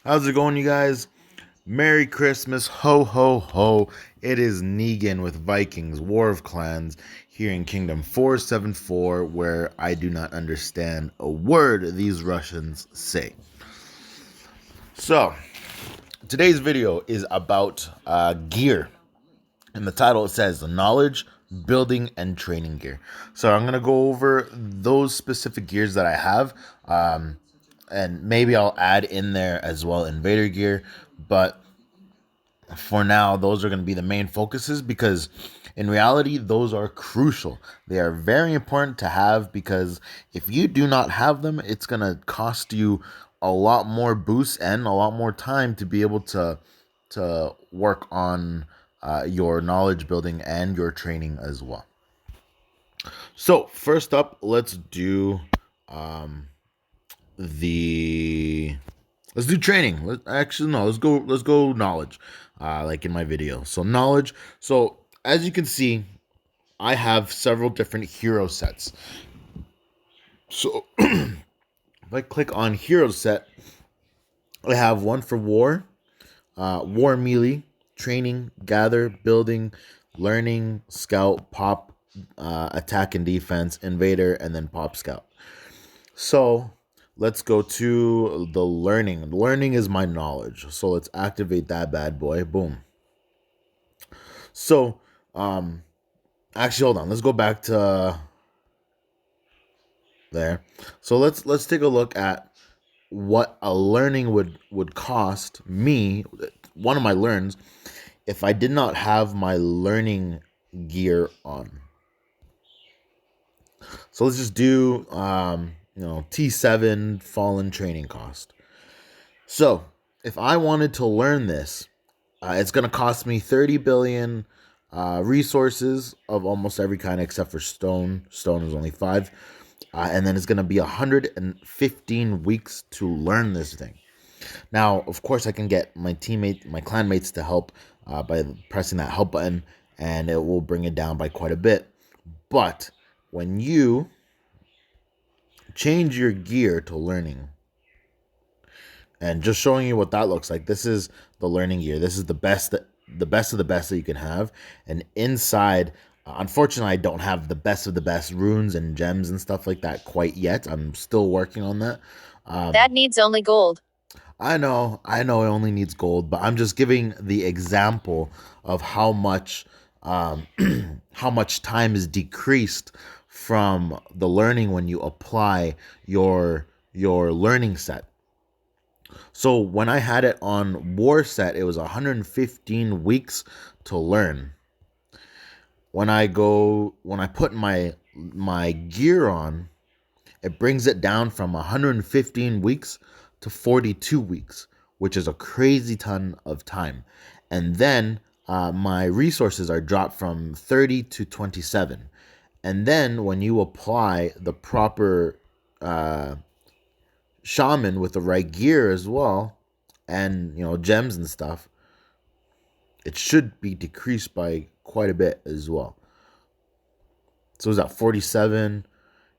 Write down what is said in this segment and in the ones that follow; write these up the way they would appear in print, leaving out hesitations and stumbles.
How's it going, you guys? Merry Christmas, ho ho ho. It is Negan with Vikings, War of Clans, here in Kingdom 474, where I do not understand a word these Russians say. So, today's video is about gear. In the title, it says knowledge, building, and training gear. So I'm going to go over those specific gears that I have. And maybe I'll add in there as well Invader gear. But for now, those are going to be the main focuses because in reality, those are crucial. They are very important to have because if you do not have them, it's going to cost you a lot more boosts and a lot more time to be able to work on your knowledge building and your training as well. So first up, let's do let's do training. Let's go knowledge, like in my video. So knowledge. So as you can see, I have several different hero sets. So if I click on hero set, I have one for war, war melee, training, gather, building, learning, scout, pop, attack and defense, invader, and then pop scout. So let's go to the learning. Learning is my knowledge. So let's activate that bad boy. Boom. So, actually, hold on. Let's go back to there. So let's take a look at what a learning would cost me. One of my learns, if I did not have my learning gear on. So let's just do T7 fallen training cost. So if I wanted to learn this, it's going to cost me 30 billion resources of almost every kind except for stone. Stone is only 5. And then it's going to be 115 weeks to learn this thing. Now, of course, I can get my clanmates to help by pressing that help button, and it will bring it down by quite a bit. But when you change your gear to learning, and just showing you what that looks like, this is the learning gear. This is the best of the best that you can have. And inside, unfortunately, I don't have the best of the best runes and gems and stuff like that quite yet. I'm still working on that. That needs only gold. I know it only needs gold, but I'm just giving the example of how much how much time is decreased from the learning when you apply your learning set. So when I had it on war set, it was 115 weeks to learn. When I put my gear on, it brings it down from 115 weeks to 42 weeks, which is a crazy ton of time. And then my resources are dropped from 30 to 27. And then when you apply the proper shaman with the right gear as well, and gems and stuff, it should be decreased by quite a bit as well. So it was at 47.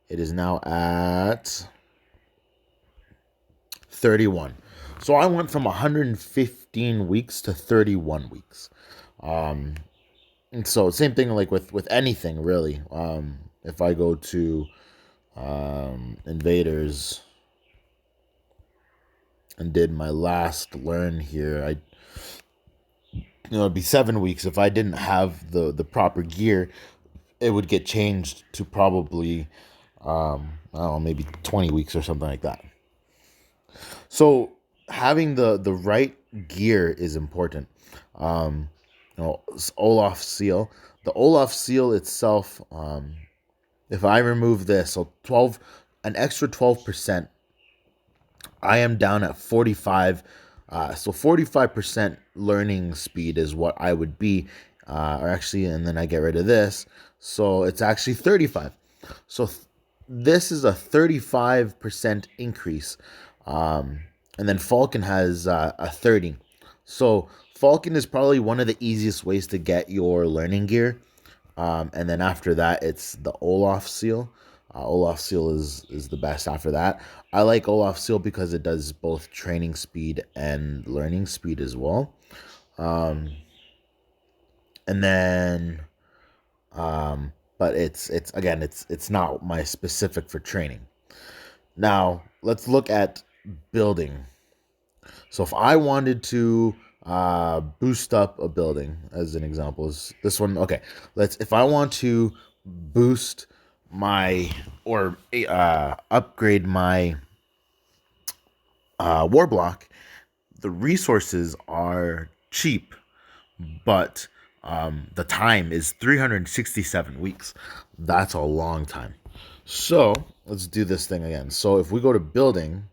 It is now at 31. So I went from 115 weeks to 31 weeks. And so same thing like with anything really. If I go to invaders and did my last learn here, it'd be 7 weeks. If I didn't have the proper gear, it would get changed to probably I don't know, maybe 20 weeks or something like that. So having the right gear is important. Olaf seal. The Olaf seal itself, if I remove this, so an extra 12%, I am down at 45. So 45% learning speed is what I would be. And then I get rid of this. So it's actually 35. So this is a 35% increase. And then Falcon has a 30. So Falcon is probably one of the easiest ways to get your learning gear. And then after that, it's the Olaf seal. Olaf Seal is the best after that. I like Olaf Seal because it does both training speed and learning speed as well. And then, but it's not my specific for training. Now let's look at building. So if I wanted to boost up a building, as an example, is this one? Okay, if I want to boost my or upgrade my war block, the resources are cheap, but the time is 367 weeks. That's a long time. So let's do this thing again. So if we go to building,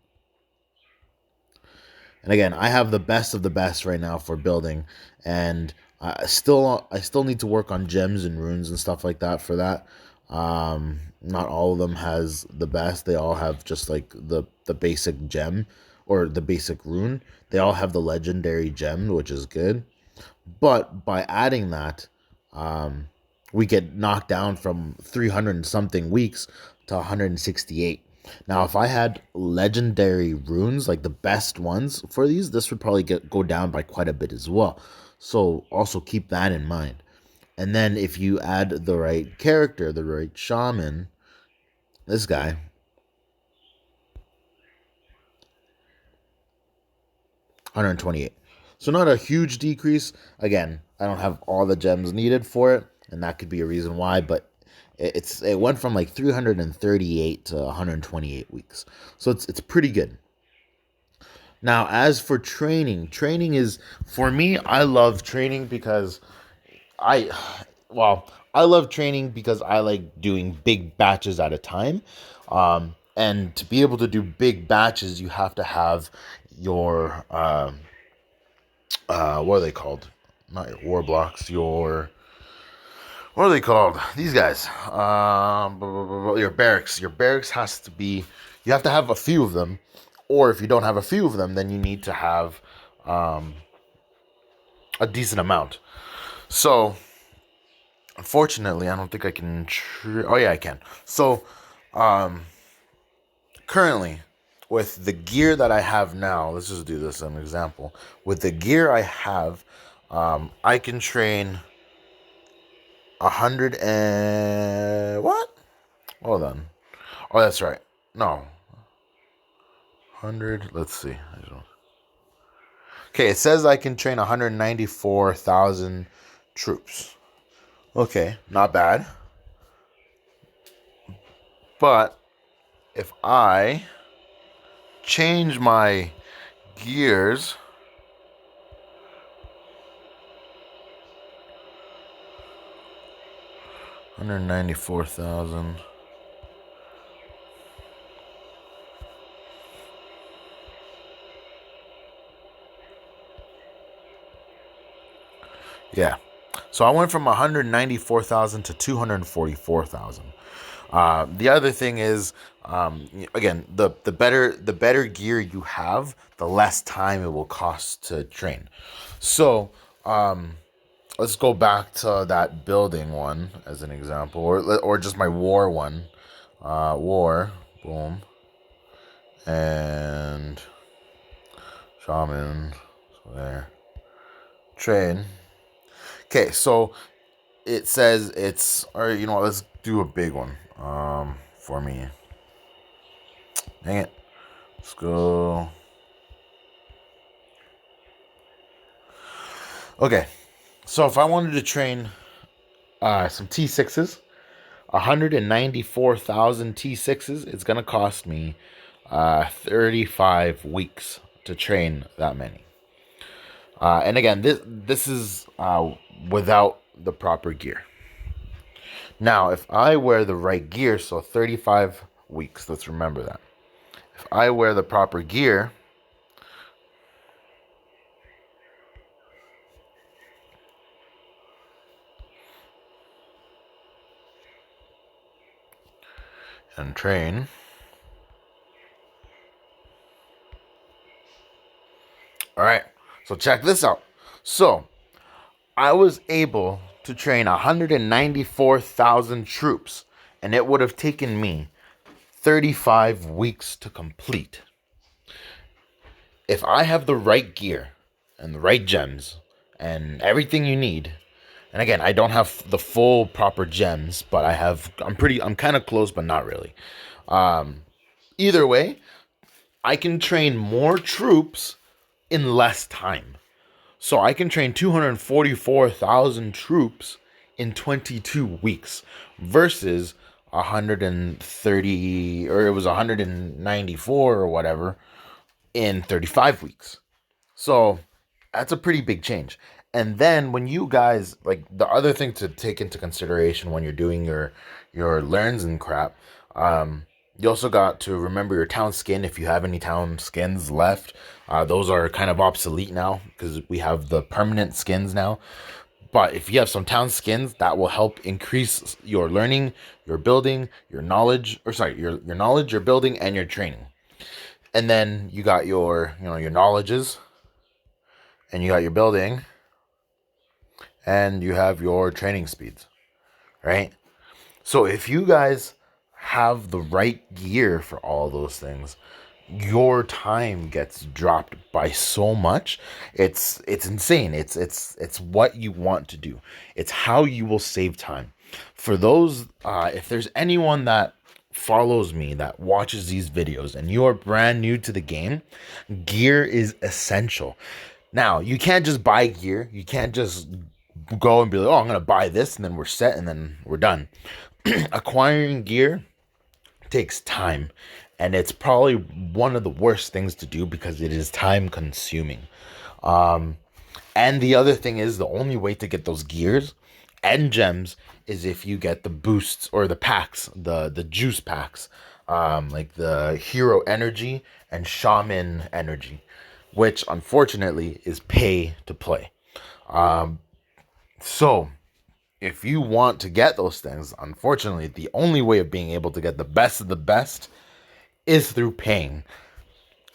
and again, I have the best of the best right now for building, and I still need to work on gems and runes and stuff like that for that. Not all of them has the best. They all have just like the basic gem or the basic rune. They all have the legendary gem, which is good. But by adding that, we get knocked down from 300 and something weeks to 168. Now, if I had legendary runes, like the best ones for these, this would probably go down by quite a bit as well. So also keep that in mind. And then if you add the right character, the right shaman, this guy, $128. So not a huge decrease. Again, I don't have all the gems needed for it, and that could be a reason why, but it went from like 338 to 128 weeks. So it's pretty good. Now, as for training is, for me, I love training because I love training because I like doing big batches at a time. And to be able to do big batches, you have to have your what are they called? Not your war blocks, what are they called? These guys. Your barracks. Your barracks has to be, you have to have a few of them. Or if you don't have a few of them, then you need to have a decent amount. So, unfortunately, I don't think I can. Oh, yeah, I can. So, currently, with the gear that I have now, let's just do this as an example. With the gear I have, I can train 100 and what? Hold on. Oh, that's right. No. 100. Let's see. Okay, it says I can train 194,000 troops. Okay, not bad. But if I change my gears, $194,000. Yeah. So I went from 194,000 to 244,000. The other thing is, again, the better gear you have, the less time it will cost to train. So let's go back to that building one as an example, or just my war one. War, boom, and shaman, so there. Train. Okay, so it says it's, or you know what, let's do a big one for me. Dang it. Let's go. Okay, so if I wanted to train some T6s, 194,000 T6s, it's going to cost me 35 weeks to train that many. And again, this is without the proper gear. Now, if I wear the right gear, so 35 weeks, let's remember that. If I wear the proper gear, and train, all right, so check this out. So I was able to train 194,000 troops and it would have taken me 35 weeks to complete. If I have the right gear and the right gems and everything you need, and again, I don't have the full proper gems, but I'm kind of close, but not really. Either way, I can train more troops in less time. So I can train 244,000 troops in 22 weeks versus 130, or it was 194 or whatever, in 35 weeks. So that's a pretty big change. And then when you guys, like, the other thing to take into consideration when you're doing your learns and crap, you also got to remember your town skin. If you have any town skins left, those are kind of obsolete now because we have the permanent skins now. But if you have some town skins, that will help increase your learning, your building, your knowledge, your knowledge, your building, and your training. And then you got your knowledges, and you got your building, and you have your training speeds, right? So if you guys have the right gear for all those things, your time gets dropped by so much. It's insane. It's what you want to do. It's how you will save time. For those, if there's anyone that follows me that watches these videos and you are brand new to the game, gear is essential. Now, you can't just buy gear. You can't just go and be like, oh, I'm going to buy this and then we're set and then we're done. Acquiring gear takes time, and it's probably one of the worst things to do because it is time consuming. And the other thing is, the only way to get those gears and gems is if you get the boosts or the packs, the juice packs, like the hero energy and shaman energy, which unfortunately is pay to play. So if you want to get those things, unfortunately, the only way of being able to get the best of the best is through paying.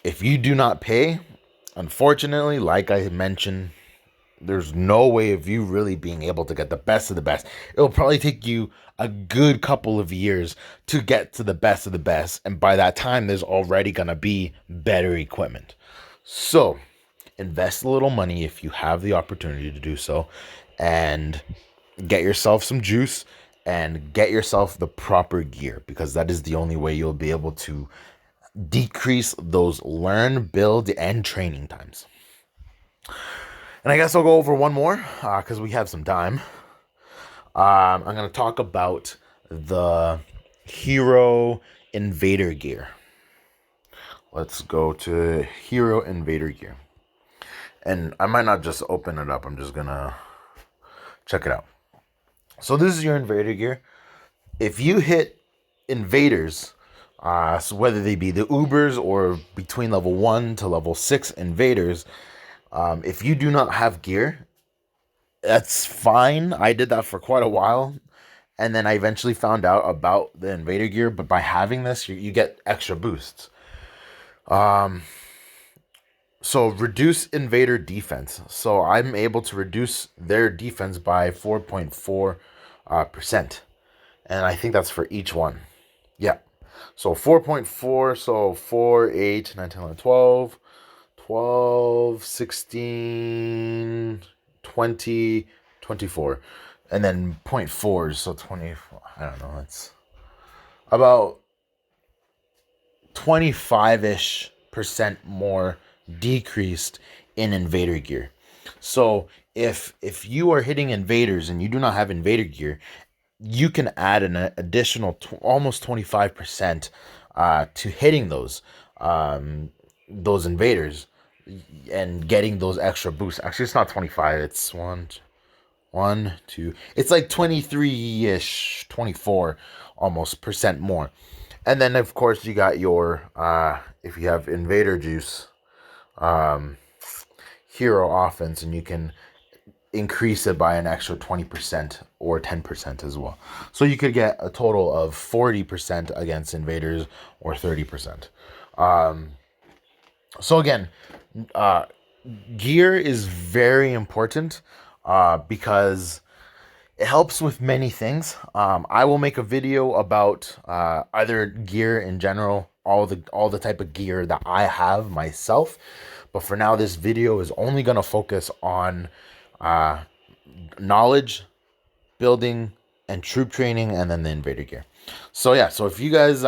If you do not pay, unfortunately, like I mentioned, there's no way of you really being able to get the best of the best. It'll probably take you a good couple of years to get to the best of the best. And by that time, there's already going to be better equipment. So invest a little money if you have the opportunity to do so, and get yourself some juice and get yourself the proper gear, because that is the only way you'll be able to decrease those learn, build, and training times. And I guess I'll go over one more because we have some time. I'm going to talk about the hero invader gear. Let's go to hero invader gear. And I might not just open it up. I'm just going to check it out. So this is your invader gear. If you hit invaders, so whether they be the Ubers or between level 1 to level 6 invaders, if you do not have gear, that's fine. I did that for quite a while. And then I eventually found out about the invader gear. But by having this, you get extra boosts. So reduce invader defense. So I'm able to reduce their defense by 4.4%. And I think that's for each one. Yeah. So 4.4, so 4, 8, 9, 10, 11, 12, 12, 16, 20, 24. And then 0.4, so 24. I don't know. It's about 25-ish percent more decreased in invader gear. So if you are hitting invaders and you do not have invader gear, you can add an additional almost 25% to hitting those invaders and getting those extra boosts. Actually, it's not 25. It's 1, 2. It's like 23-ish, 24 almost percent more. And then, of course, you got your, if you have invader juice, hero offense, and you can increase it by an extra 20% or 10% as well. So you could get a total of 40% against invaders or 30%. So again, gear is very important because It helps with many things. I will make a video about other gear in general, all the type of gear that I have myself. But for now, this video is only gonna focus on knowledge, building, and troop training, and then the invader gear. So yeah, so if you guys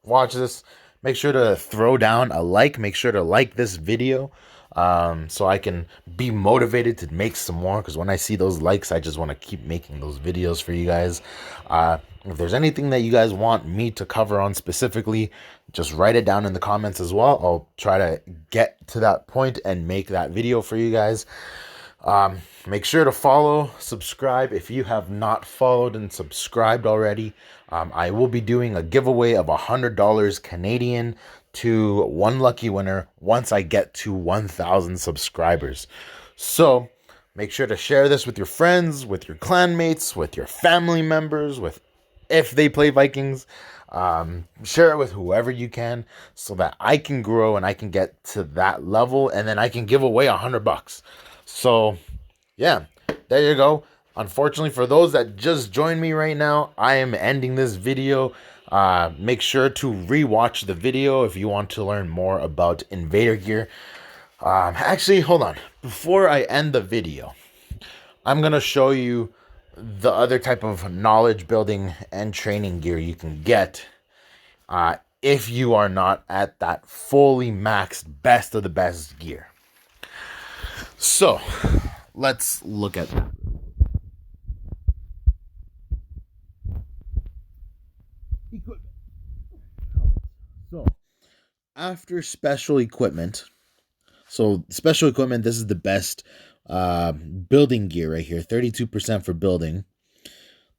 watch this, make sure to throw down a like. Make sure to like this video so I can be motivated to make some more, because when I see those likes, I just want to keep making those videos for you guys. If there's anything that you guys want me to cover on specifically, just write it down in the comments as well. I'll try to get to that point and make that video for you guys. Make sure to follow, subscribe if you have not followed and subscribed already. I will be doing a giveaway of $100 Canadian to one lucky winner once I get to 1,000 subscribers. So make sure to share this with your friends, with your clanmates, with your family members, with if they play Vikings. Share it with whoever you can so that I can grow and I can get to that level, and then I can give away $100. So yeah, there you go. Unfortunately, for those that just joined me right now, I am ending this video. Make sure to rewatch the video if you want to learn more about invader gear. Actually, hold on. Before I end the video, I'm going to show you the other type of knowledge building and training gear you can get if you are not at that fully maxed best of the best gear. So let's look at that. Equipment. So after special equipment, this is the best building gear right here, 32% for building.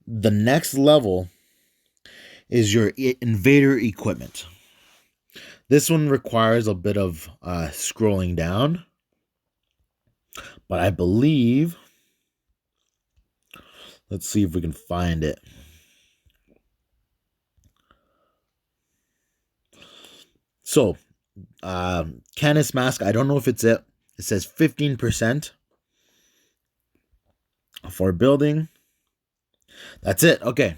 The next level is your invader equipment. This one requires a bit of scrolling down, but I believe, let's see if we can find it. So, Canis Mask, I don't know if it's it. It says 15% for building. That's it. Okay.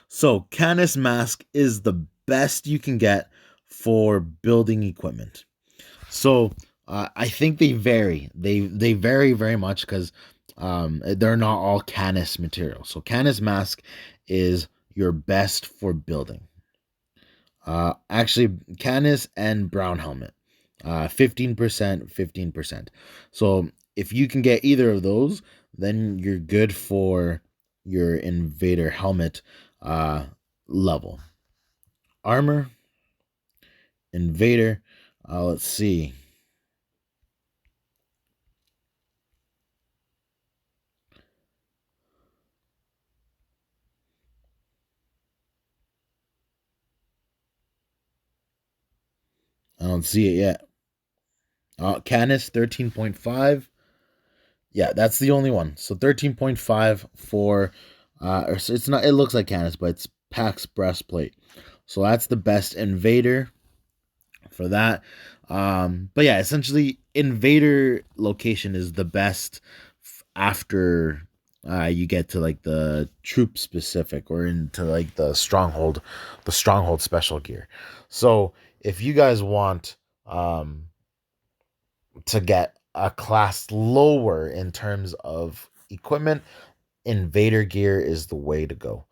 So, Canis Mask is the best you can get for building equipment. So, I think they vary. They vary very much because they're not all Canis material. So, Canis Mask is your best for building. Actually, Canis and Brown Helmet, 15%, 15%. So if you can get either of those, then you're good for your Invader helmet level. Armor, Invader, let's see. I don't see it yet. Canis 13.5. Yeah, that's the only one. So 13.5 for it's not, it looks like Canis, but it's Pax breastplate. So that's the best Invader for that. But yeah, essentially Invader location is the best after you get to like the troop specific or into like the stronghold special gear. So if you guys want to get a class lower in terms of equipment, Invader gear is the way to go.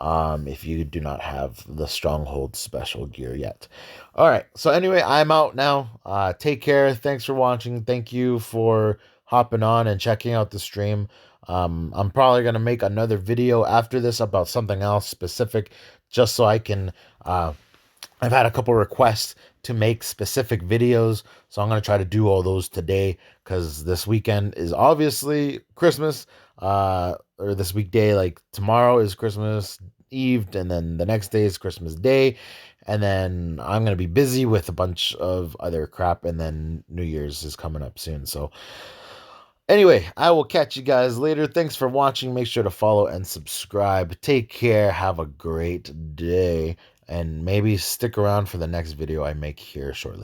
If you do not have the stronghold special gear yet. All right. So anyway, I'm out now. Take care. Thanks for watching. Thank you for hopping on and checking out the stream. I'm probably going to make another video after this about something else specific, just so I can, I've had a couple requests to make specific videos, so I'm going to try to do all those today, because this weekend is obviously Christmas, or this weekday, like tomorrow is Christmas Eve, and then the next day is Christmas Day, and then I'm going to be busy with a bunch of other crap, and then New Year's is coming up soon. So anyway, I will catch you guys later. Thanks for watching. Make sure to follow and subscribe. Take care. Have a great day. And maybe stick around for the next video I make here shortly.